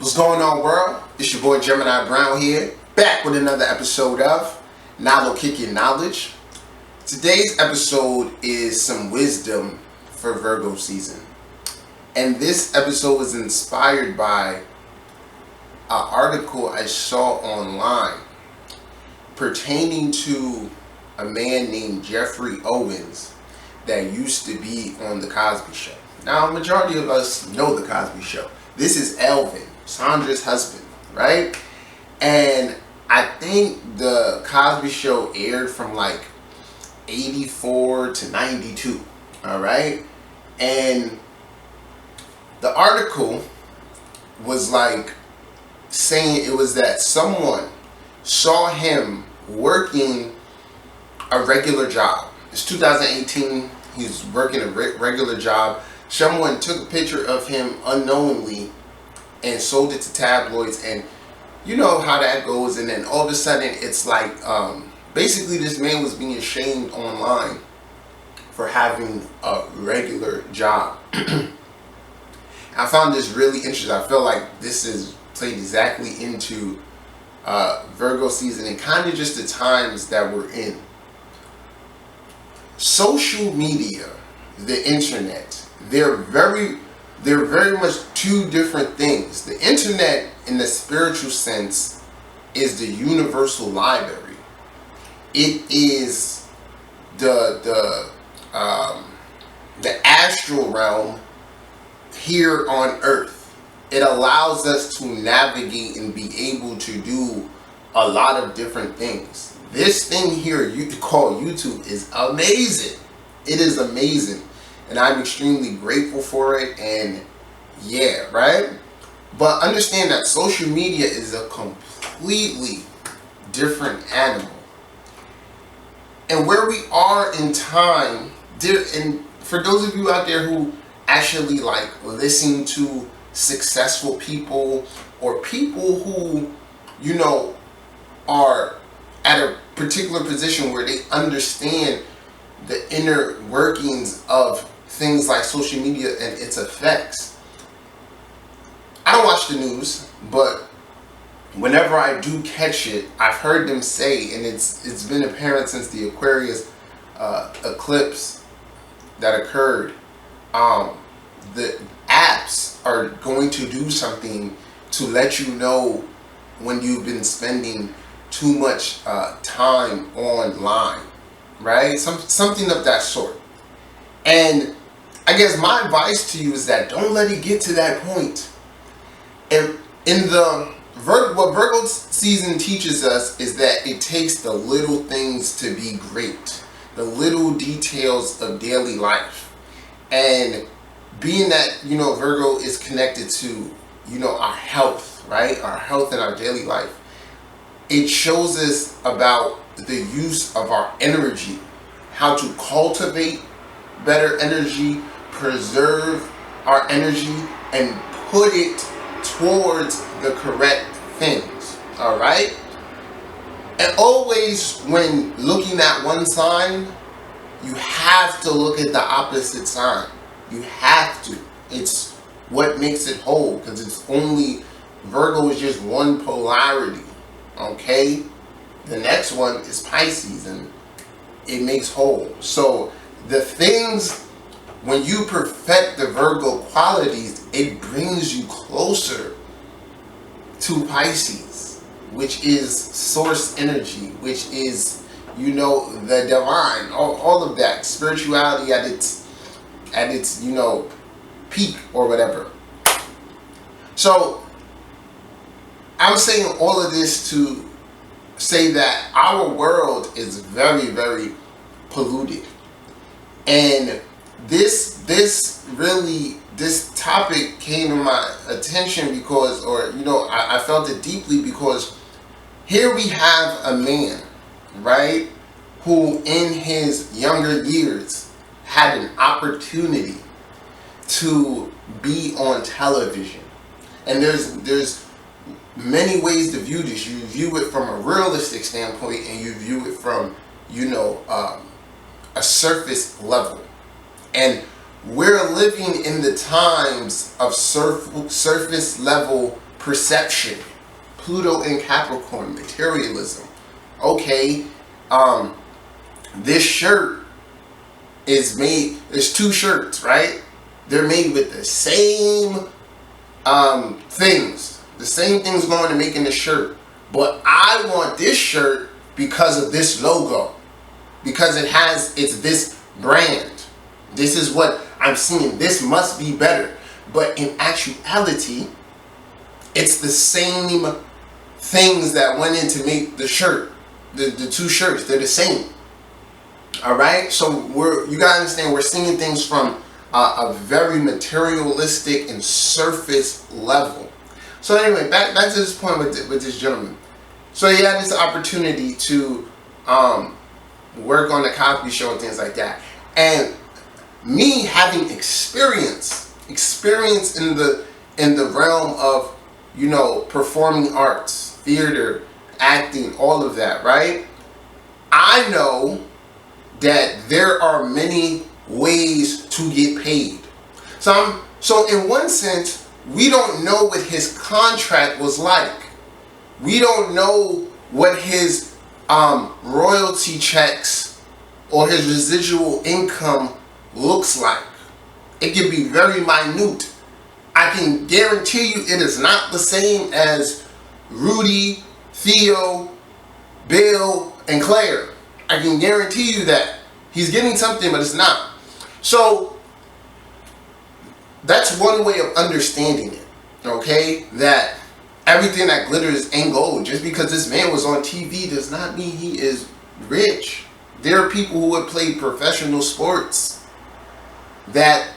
What's going on, world? It's your boy Gemini Brown here, back with another episode of Now Kick Your Knowledge. Today's episode is some wisdom for Virgo season. And this episode was inspired by an article I saw online pertaining to a man named Jeffrey Owens that used to be on The Cosby Show. Now, a majority of us know The Cosby Show. This is Elvin, Sandra's husband, right? And I think The Cosby Show aired from like 84 to 92, all right? And the article was like saying it was that someone saw him working a regular job. It's 2018, he's working a regular job. Someone took a picture of him unknowingly and sold it to tabloids, and you know how that goes. And then all of a sudden it's like basically this man was being shamed online for having a regular job. I found this really interesting. I feel like this is played exactly into Virgo season and kind of just the times that we're in. Social media, the internet, they're very much two different things. The internet, in the spiritual sense, is the universal library. It is the astral realm here on Earth. It allows us to navigate and be able to do a lot of different things. This thing here you call YouTube is amazing. It is amazing. And I'm extremely grateful for it. And yeah, right? But understand that social media is a completely different animal. And where we are in time, and for those of you out there who actually like listen to successful people or people who, you know, are at a particular position where they understand the inner workings of things like social media and its effects. I don't watch the news, but whenever I do catch it, I've heard them say, and it's been apparent since the Aquarius eclipse that occurred, the apps are going to do something to let you know when you've been spending too much time online, right? Something of that sort. And I guess my advice to you is that don't let it get to that point. And in the what Virgo season teaches us is that it takes the little things to be great, the little details of daily life. And being that, you know, Virgo is connected to, you know, our health, right? Our health and our daily life. It shows us about the use of our energy, how to cultivate better energy, preserve our energy, and put it towards the correct things. All right? And always when looking at one sign, you have to look at the opposite sign. You have to. It's what makes it whole, because it's only, Virgo is just one polarity. Okay, the next one is Pisces, and it makes whole. So the things, when you perfect the Virgo qualities, it brings you closer to Pisces, which is source energy, which is, you know, the divine, all of that spirituality at its you know, peak or whatever. So I'm saying all of this to say that our world is very, very polluted. And this topic came to my attention because, or, you know, I felt it deeply because here we have a man, right, who in his younger years had an opportunity to be on television. And there's many ways to view this. You view it from a realistic standpoint, and you view it from, you know, a surface level. And we're living in the times of surface level perception. Pluto in Capricorn, materialism. Okay, this shirt is made, there's two shirts, right? They're made with the same things. The same things going to making the shirt. But I want this shirt because of this logo. Because it's this brand. This is what I'm seeing. This must be better. But in actuality, it's the same things that went in to make the shirt. The two shirts, they're the same. Alright? So you gotta understand, we're seeing things from a very materialistic and surface level. So anyway, back to this point with this gentleman. So he had this opportunity to work on the Cosby Show and things like that. And me having experience in the realm of, you know, performing arts, theater, acting, all of that, right? I know that there are many ways to get paid. So in one sense, we don't know what his contract was like. We don't know what his royalty checks or his residual income looks like. It can be very minute. I can guarantee you it is not the same as Rudy, Theo, Bill, and Claire. I can guarantee you that. He's getting something, but it's not. So that's one way of understanding it. Okay? That everything that glitters ain't gold. Just because this man was on TV does not mean he is rich. There are people who have played professional sports that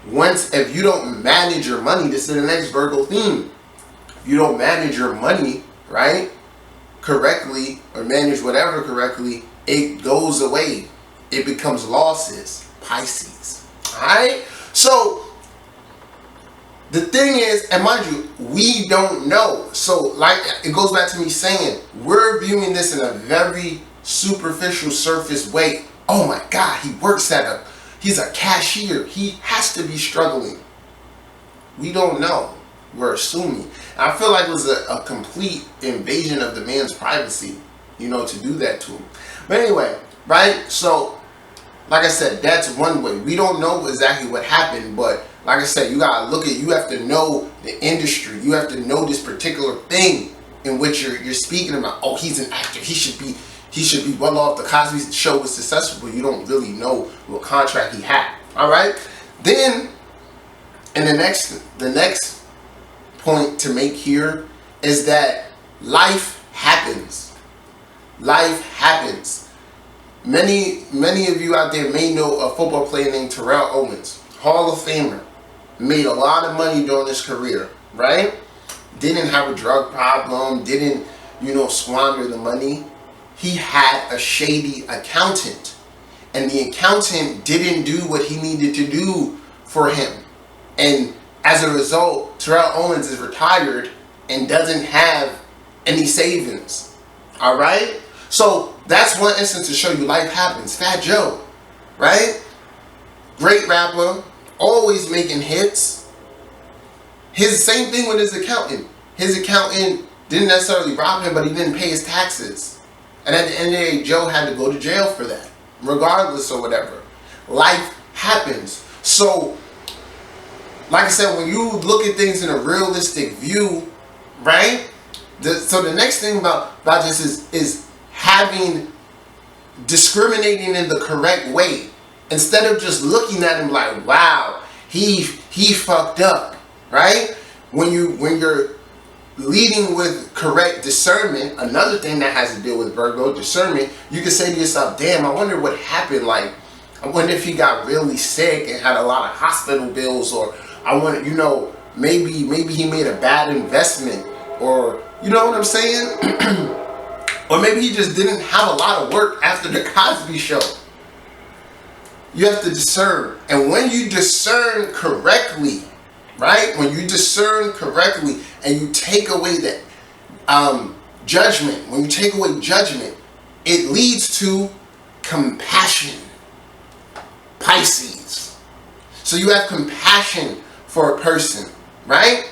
if you don't manage your money, this is the next Virgo theme. If you don't manage your money, right, correctly, or manage whatever correctly, it goes away. It becomes losses. Pisces. Alright? So the thing is, and mind you, we don't know. So like, it goes back to me saying, we're viewing this in a very superficial, surface way. Oh my God, he works he's a cashier. He has to be struggling. We don't know. We're assuming. I feel like it was a complete invasion of the man's privacy, you know, to do that to him. But anyway, right? So, like I said, that's one way. We don't know exactly what happened, but like I said, you gotta you have to know the industry. You have to know this particular thing in which you're speaking about. Oh, he's an actor. He should be well off. The Cosby Show was successful. You don't really know what contract he had. All right. Then, and the next point to make here is that life happens. Life happens. Many of you out there may know a football player named Terrell Owens, Hall of Famer, made a lot of money during his career, right? Didn't have a drug problem, didn't, you know, squander the money. He had a shady accountant, and the accountant didn't do what he needed to do for him. And as a result, Terrell Owens is retired and doesn't have any savings. All right? So that's one instance to show you life happens. Fat Joe, right? Great rapper, always making hits. Same thing with his accountant. His accountant didn't necessarily rob him, but he didn't pay his taxes. And at the end of the day, Joe had to go to jail for that, regardless or whatever. Life happens. So, like I said, when you look at things in a realistic view, right? So the next thing about this is discriminating in the correct way. Instead of just looking at him like, wow, he fucked up, right? When you're leading with correct discernment, another thing that has to deal with Virgo discernment, you can say to yourself, damn, I wonder what happened. Like, I wonder if he got really sick and had a lot of hospital bills, or I wonder, you know, maybe he made a bad investment, or you know what I'm saying? Or maybe he just didn't have a lot of work after the Cosby Show. You have to discern. And when you discern correctly, right? When you discern correctly and you take away that judgment, when you take away judgment, it leads to compassion. Pisces. So you have compassion for a person, right?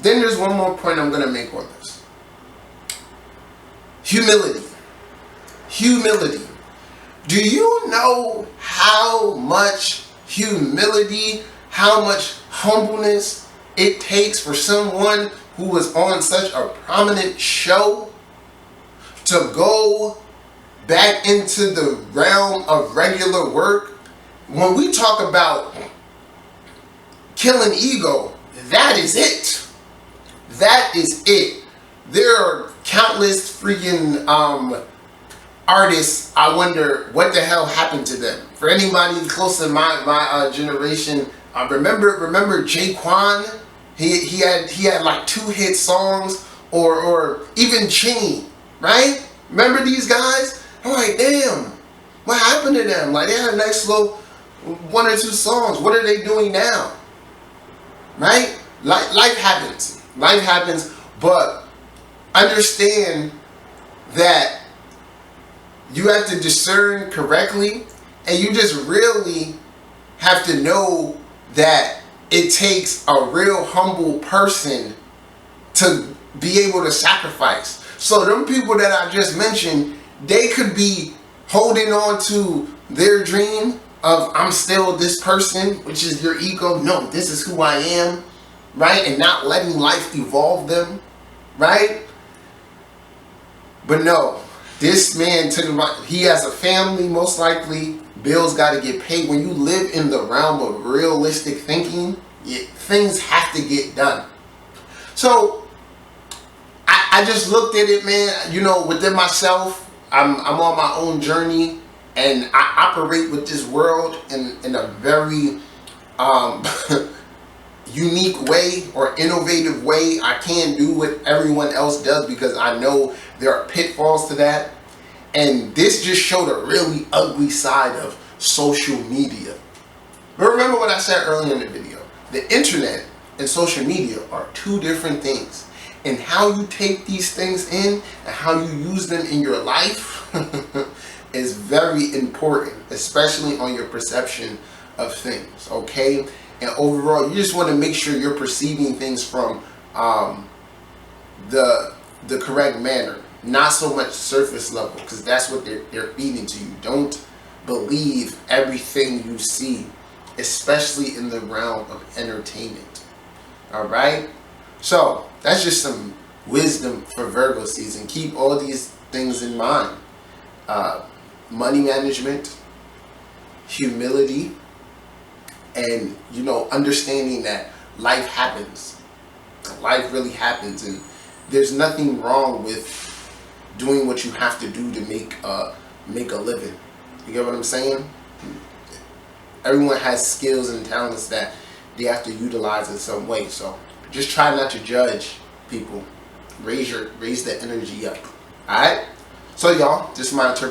then there's one more point I'm going to make on this. Humility. Humility. Do you know how much humility, how much humbleness it takes for someone who was on such a prominent show to go back into the realm of regular work? When we talk about killing ego, that is it. That is it. There are countless freaking artists. I wonder what the hell happened to them. For anybody close to my generation, remember Jaquan? He had like 2 hit songs, or even Chingy, right? Remember these guys? I'm like, damn, what happened to them? Like, they had a nice little 1 or 2 songs. What are they doing now? Right? Life happens. Life happens, but understand that you have to discern correctly, and you just really have to know that it takes a real humble person to be able to sacrifice. So them people that I just mentioned, they could be holding on to their dream of, I'm still this person, which is your ego. No, this is who I am, right? And not letting life evolve them, right? But no, this man he has a family, most likely. Bills got to get paid. When you live in the realm of realistic thinking, things have to get done. So I just looked at it, man. You know, within myself, I'm on my own journey, and I operate with this world in a very unique way, or innovative way. I can't do what everyone else does because I know there are pitfalls to that. And this just showed a really ugly side of social media. But remember what I said earlier in the video. The internet and social media are 2 different things. And how you take these things in and how you use them in your life is very important, especially on your perception of things, okay? And overall, you just want to make sure you're perceiving things from the correct manner, not so much surface level, because that's what they're feeding to you. Don't believe everything you see, especially in the realm of entertainment. All right? So that's just some wisdom for Virgo season. Keep all these things in mind. Money management, humility, and, you know, understanding that life happens. Life really happens, and there's nothing wrong with doing what you have to do to make a living. You get what I'm saying? Everyone has skills and talents that they have to utilize in some way. So just try not to judge people. Raise the energy up. All right. So y'all, this is my interpretation.